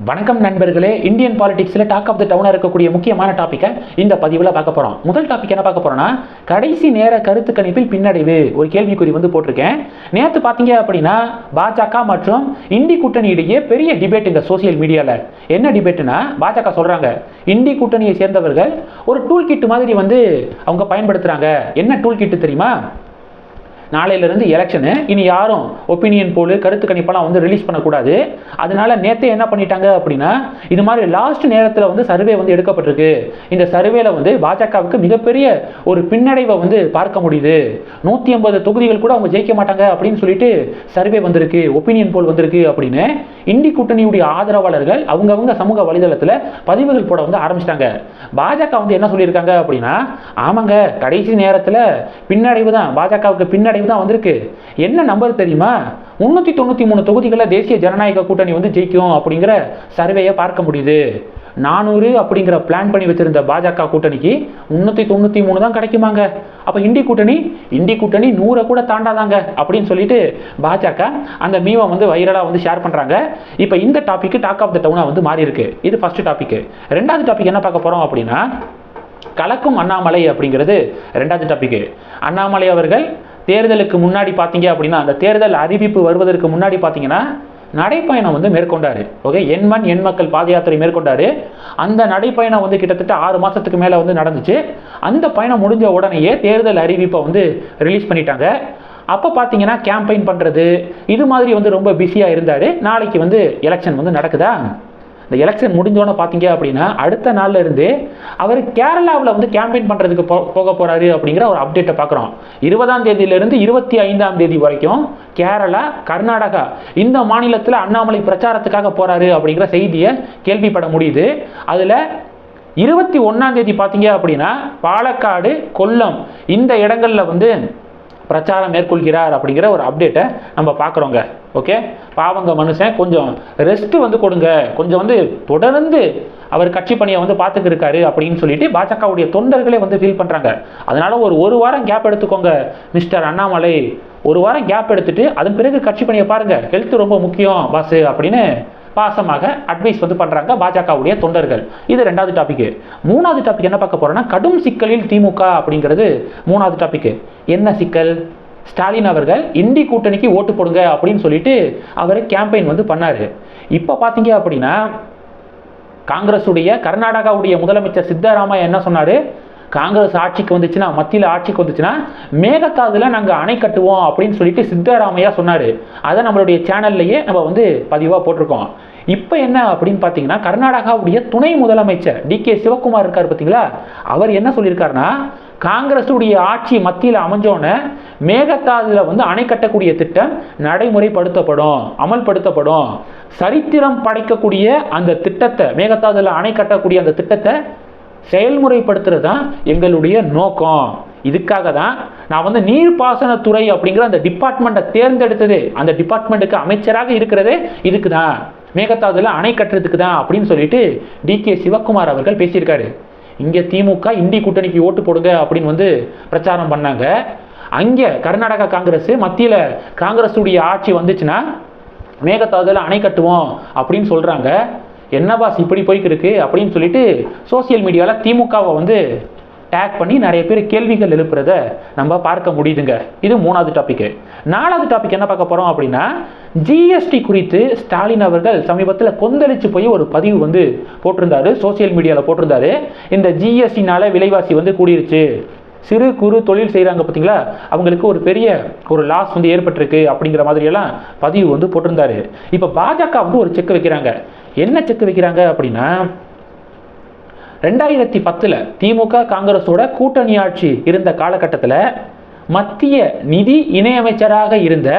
வணக்கம் நண்பர்களே. Indian பாலிடிக்ஸில் talk of the டவுனாக இருக்கக்கூடிய முக்கியமான டாப்பிக்கை இந்த பதிவில் பார்க்க போகிறோம். முதல் டாபிக் என்ன பார்க்க போகிறோம்னா, கடைசி நேர கருத்து கணிப்பில் பின்னடைவு ஒரு கேள்விக்குறி போட்டிருக்கேன். நேற்று பார்த்தீங்க அப்படின்னா பாஜக மற்றும் இந்தி கூட்டணி இடையே பெரிய டிபேட்டுங்க சோசியல் மீடியாவில். என்ன டிபேட்டுனா, பாஜக சொல்கிறாங்க இந்தி கூட்டணியை சேர்ந்தவர்கள் ஒரு டூல் கிட் மாதிரி அவங்க பயன்படுத்துகிறாங்க. என்ன டூல் கிட்டு தெரியுமா? நாளையிலிருந்து எலெக்ஷனு, இனி யாரும் ஒப்பீனியன் போல் கருத்து கணிப்பெல்லாம் ரிலீஸ் பண்ணக்கூடாது. அதனால நேற்றே என்ன பண்ணிட்டாங்க அப்படின்னா, இது மாதிரி லாஸ்ட் நேரத்தில் சர்வே எடுக்கப்பட்டிருக்கு. இந்த சர்வேல பாஜகவுக்கு மிகப்பெரிய ஒரு பின்னடைவை பார்க்க முடியுது. 150 தொகுதிகள் கூட அவங்க ஜெயிக்க மாட்டாங்க அப்படின்னு சொல்லிட்டு சர்வே வந்திருக்கு, ஒப்பீனியன் போல் வந்திருக்கு அப்படின்னு இந்தி கூட்டணியுடைய ஆதரவாளர்கள் அவங்கவங்க சமூக வலைதளத்தில் பதிவுகள் போட ஆரம்பிச்சிட்டாங்க. பாஜக என்ன சொல்லியிருக்காங்க அப்படின்னா, ஆமாங்க கடைசி நேரத்தில் பின்னடைவு தான், பாஜகவுக்கு பின்னடைவு தான் வந்திருக்கு. என்ன நம்பர் தெரியுமா? 393 தொகுதிகளில் தேசிய ஜனநாயக கூட்டணி ஜெயிக்கும் அப்படிங்கிற சர்வேயை பார்க்க முடியுது. 400 அப்படிங்கிற பிளான் பண்ணி வச்சிருந்த பாஜக கூட்டணிக்கு 393 தான் கிடைக்குமாங்க. அப்ப இந்தி கூட்டணி 100 கூட தாண்டாதாங்க அப்படின்னு சொல்லிட்டு பாஜக அந்த மீவை வைரலா ஷேர் பண்றாங்க. இப்ப இந்த டாபிக் டாக் ஆஃப் த டவுனா மாறி இருக்கு. இது ஃபர்ஸ்ட் டாபிக். ரெண்டாவது டாபிக் என்ன பார்க்க போறோம் அப்படின்னா, கலக்கும் அண்ணாமலை அப்படிங்கிறது ரெண்டாவது டாபிக். அண்ணாமலை அவர்கள் தேர்தலுக்கு முன்னாடி பார்த்தீங்க அப்படின்னா, அந்த தேர்தல் அறிவிப்பு வருவதற்கு முன்னாடி பார்த்தீங்கன்னா நடைப்பயணம் மேற்கொண்டாரு. ஓகே, எண் மக்கள் பாத யாத்திரை மேற்கொண்டாரு. அந்த நடைப்பயணம் கிட்டத்தட்ட 6 மாசத்துக்கு மேல நடந்துச்சு. அந்த பயணம் முடிஞ்ச உடனேயே தேர்தல் அறிவிப்பை ரிலீஸ் பண்ணிட்டாங்க. அப்போ பார்த்தீங்கன்னா கேம்பெயின் பண்ணுறது இது மாதிரி ரொம்ப பிஸியாக இருந்தார். நாளைக்கு எலெக்ஷன் நடக்குதா? இந்த எலெக்ஷன் முடிஞ்சோன்னு பார்த்தீங்க அப்படின்னா அடுத்த நாள்ல இருந்து அவர் கேரளாவில் கேம்பெயின் பண்ணுறதுக்கு போக போகிறாரு அப்படிங்கிற ஒரு அப்டேட்டை பார்க்குறோம். 20ஆம் தேதியிலிருந்து 25ஆம் தேதி வரைக்கும் கேரளா, கர்நாடகா இந்த மாநிலத்தில் அண்ணாமலை பிரச்சாரத்துக்காக போகிறாரு அப்படிங்கிற செய்தியை கேள்விப்பட முடியுது. அதில் 21ஆம் தேதி பார்த்தீங்க அப்படின்னா பாலக்காடு, கொல்லம் இந்த இடங்களில் பிரச்சாரம் மேற்கொள்கிறார் அப்படிங்கிற ஒரு அப்டேட்டை நம்ம பார்க்குறோங்க. ஓகே, பாவங்க மனுஷன், கொஞ்சம் ரெஸ்ட் கொடுங்க, கொஞ்சம் தொடர்ந்து அவர் கட்சி பணியை பார்த்துட்டு இருக்காரு அப்படின்னு சொல்லிட்டு பாஜகவுடைய தொண்டர்களே ஃபீல் பண்ணுறாங்க. அதனால ஒரு வாரம் கேப் எடுத்துக்கோங்க மிஸ்டர் அண்ணாமலை, ஒரு வாரம் கேப் எடுத்துட்டு அதன் பிறகு கட்சி பணியை பாருங்க, ஹெல்த் ரொம்ப முக்கியம் பாஸ் அப்படின்னு பாசமாக அட்வைஸ் பண்றாங்க பாஜகவுடைய தொண்டர்கள். இது ரெண்டாவது டாபிக். மூணாவது டாபிக் என்ன பார்க்க போறோம்னா, கடும் சிக்கலில் திமுக அப்படிங்கிறது மூணாவது டாபிக். என்ன சிக்கல்? ஸ்டாலின் அவர்கள் இந்தி கூட்டணிக்கு ஓட்டு போடுங்க அப்படின்னு சொல்லிட்டு அவர் கேம்பெயின் பண்ணாரு. இப்ப பாத்தீங்க அப்படின்னா காங்கிரசுடைய கர்நாடகாவுடைய முதலமைச்சர் சித்தராமையா என்ன சொன்னாரு? காங்கிரஸ் ஆட்சிக்கு வந்துச்சுன்னா, மத்தியில் ஆட்சிக்கு வந்துச்சுன்னா மேகதாதுல நாங்கள் அணை கட்டுவோம் அப்படின்னு சொல்லிட்டு சித்தராமையா சொன்னார். அதை நம்மளுடைய சேனல்லையே நம்ம பதிவாக போட்டிருக்கோம். இப்போ என்ன அப்படின்னு பார்த்தீங்கன்னா, கர்நாடகாவுடைய துணை முதலமைச்சர் DK சிவகுமார் இருக்கார் பார்த்தீங்களா, அவர் என்ன சொல்லியிருக்காருன்னா, காங்கிரஸுடைய ஆட்சி மத்தியில் அமைஞ்சோன்னு மேகதாதுல அணை கட்டக்கூடிய திட்டம் நடைமுறைப்படுத்தப்படும், அமல்படுத்தப்படும். சரித்திரம் படைக்கக்கூடிய அந்த திட்டத்தை, மேகதாதுல அணை கட்டக்கூடிய அந்த திட்டத்தை செயல்முறைப்படுத்துறது தான் எங்களுடைய நோக்கம். இதுக்காக தான் நான் நீர்ப்பாசனத்துறை அப்படிங்கிற அந்த டிபார்ட்மெண்ட்டை தேர்ந்தெடுத்தது. அந்த டிபார்ட்மெண்ட்டுக்கு அமைச்சராக இருக்கிறதே இதுக்கு தான், மேகதாதுல அணை கட்டுறதுக்கு தான் அப்படின்னு சொல்லிட்டு DK சிவகுமார் அவர்கள் பேசியிருக்காரு. இங்கே திமுக இந்தி கூட்டணிக்கு ஓட்டு போடுங்க அப்படின்னு பிரச்சாரம் பண்ணாங்க. அங்கே கர்நாடகா காங்கிரஸ், மத்தியில் காங்கிரஸுடைய ஆட்சி வந்துச்சுன்னா மேகதாதுல அணை கட்டுவோம் அப்படின்னு சொல்றாங்க. என்ன பாஸ் இப்படி போய்க்கு இருக்கு அப்படின்னு சொல்லிட்டு சோசியல் மீடியாவில் திமுகவை டேக் பண்ணி நிறைய பேர் கேள்விகள் எழுப்புறத நம்ம பார்க்க முடியுதுங்க. இது மூணாவது டாபிக். நாலாவது டாபிக் என்ன பார்க்க போறோம் அப்படின்னா, GST குறித்து ஸ்டாலின் அவர்கள் சமீபத்தில் கொந்தளிச்சு போய் ஒரு பதிவு போட்டிருந்தாரு, சோசியல் மீடியாவில் போட்டிருந்தாரு. இந்த GSTனால விலைவாசி கூடிருச்சு, சிறு குறு தொழில் செய்கிறாங்க பார்த்தீங்களா, அவங்களுக்கு ஒரு பெரிய ஒரு லாஸ் ஏற்பட்டிருக்கு அப்படிங்கிற மாதிரியெல்லாம் பதிவு போட்டிருந்தாரு. இப்போ பாஜக ஒரு செக் வைக்கிறாங்க. என்ன செக் வைக்கிறாங்க அப்படின்னா, 2010 திமுக காங்கிரஸோட கூட்டணி ஆட்சி இருந்த காலகட்டத்தில் மத்திய நிதி இணையமைச்சராக இருந்த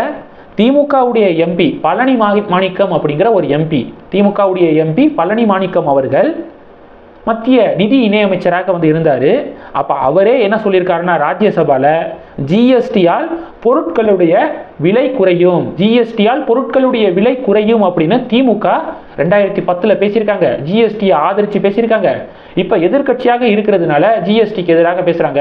திமுகவுடைய MP பழனி மாணிக்கம் அப்படிங்கிற ஒரு MP, திமுகவுடைய MP பழனி மாணிக்கம் அவர்கள் மத்திய நிதி இணையமைச்சராக இருந்தார். அப்போ அவரே என்ன சொல்லியிருக்காருன்னா, ராஜ்யசபாவில் ஜிஎஸ்டியால் பொருட்களுடைய விலை குறையும், ஜிஎஸ்டியால் பொருட்களுடைய விலை குறையும் அப்படின்னு திமுக 2010 பேசியிருக்காங்க, ஜிஎஸ்டியை ஆதரிச்சு பேசியிருக்காங்க. இப்ப எதிர்க்கட்சியாக இருக்கிறதுனால ஜிஎஸ்டிக்கு எதிராக பேசுறாங்க.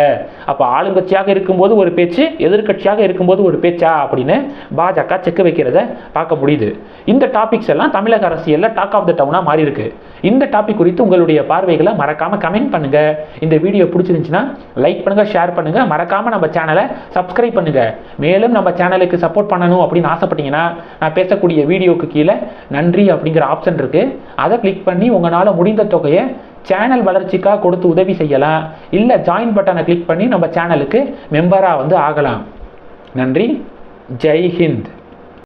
அப்ப ஆளுங்கட்சியாக இருக்கும்போது ஒரு பேச்சு, எதிர்க்கட்சியாக இருக்கும்போது ஒரு பேச்சா அப்படின்னு பாஜக செக் வைக்கிறத பார்க்க முடியுது. இந்த டாபிக்ஸ் எல்லாம் தமிழக அரசியல்ல டாக் ஆஃப் த டவுனா மாறி இருக்கு. இந்த டாபிக் குறித்து உங்களுடைய பார்வைகளை மறக்காம கமெண்ட் பண்ணுங்க. இந்த வீடியோ பிடிச்சிருந்துச்சுன்னா லைக் பண்ணுங்க, ஷேர் பண்ணுங்க, மறக்காம நம்ம சேனலை சப்ஸ்கிரைப் பண்ணுங்க. மேலும் நம்ம சேனலுக்கு சப்போர்ட் பண்ணணும் அப்படின்னு ஆசைப்பட்டீங்கன்னா நான் பேசக்கூடிய வீடியோக்கு கீழே நன்றி அப்படிங்கிற ஆப்ஷன் இருக்கு, அதை கிளிக் பண்ணி உங்களால முடிந்த தொகையை சேனல் வளர்ச்சிக்காக கொடுத்து உதவி செய்யலாம். இல்ல ஜாயின் பட்டனை கிளிக் பண்ணி நம்ம சேனலுக்கு மெம்பரா ஆகலாம். நன்றி. ஜெய் ஹிந்த்.